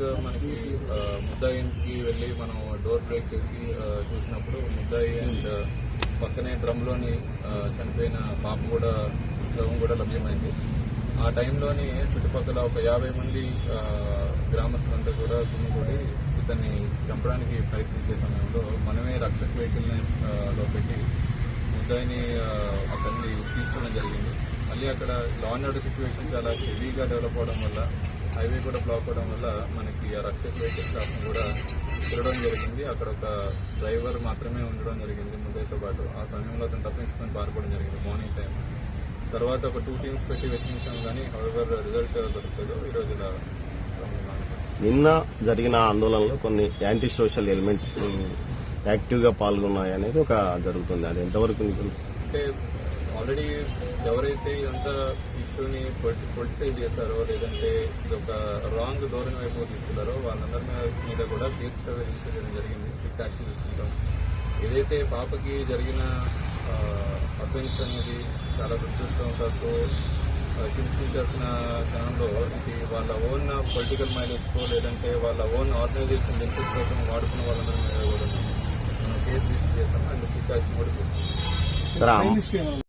గా మనకి ముద్దాయికి వెళ్ళి మనం డోర్ బ్రేక్ చేసి చూసినప్పుడు ముద్దాయి అండ్ పక్కనే డ్రమ్లోని చనిపోయిన పాప కూడా శవం కూడా లభ్యమైంది. ఆ టైంలోని చుట్టుపక్కల ఒక 50 మంది గ్రామస్తులంతా కూడా గుమిగూడి ఇతన్ని చంపడానికి ప్రయత్నించే సమయంలో మనమే రక్షక్ వెహికల్ లో పెట్టి ముద్దాయిని అతన్ని తీసుకోవడం జరిగింది. మళ్ళీ అక్కడ లా అండ్ ఆర్డర్ సిచ్యువేషన్ చాలా హెవీగా డెవలప్ అవడం వల్ల హైవే కూడా బ్లాక్ అవడం వల్ల మనకి ఆ రక్షక్ వెహికల్ స్టాఫ్ని కూడా తిరగడం జరిగింది. అక్కడ ఒక డ్రైవర్ మాత్రమే ఉండడం జరిగింది ముద్దాయితో పాటు. ఆ సమయంలో అతను తప్పించుకొని పారిపోవడం జరిగింది మార్నింగ్ టైం. తర్వాత ఒక 2 టీమ్స్ పెట్టి వెచ్చించాం కానీ హౌవర్ రిజల్ట్ దొరకలేదు. ఈరోజు ఇలా నిన్న జరిగిన ఆందోళనలో కొన్ని యాంటీ సోషల్ ఎలిమెంట్స్ యాక్టివ్ గా పాల్గొన్నాయి అనేది ఒక జరుగుతుంది. అది ఎంతవరకు అంటే ఆల్రెడీ ఎవరైతే ఇదంతా ఇష్యూని పొలిటిసైజ్ చేశారో లేదంటే ఇది ఒక రాంగ్ ధోరణి వైపు తీసుకున్నారో వాళ్ళందరి మీద కూడా కేసు రిజిస్టర్ చేయడం జరిగింది. స్ట్రిక్ట్ యాక్షన్ తీసుకుంటాం. ఏదైతే పాపకి జరిగిన అఫెన్స్ అనేది చాలా దురదృష్టవశాత్తు చింతించాల్సిన క్షణంలో ఇది వాళ్ళ ఓన్ పొలిటికల్ మైలేజ్కో లేదంటే వాళ్ళ ఓన్ ఆర్గనైజేషన్ ఇంట్రెస్ట్ కోసం వాడుకున్న వాళ్ళందరి మీద కూడా మనం కేసు రిజిస్టర్ చేస్తాం అండ్ స్ట్రిక్ట్ యాక్షన్ కూడా తీసుకుంటాం.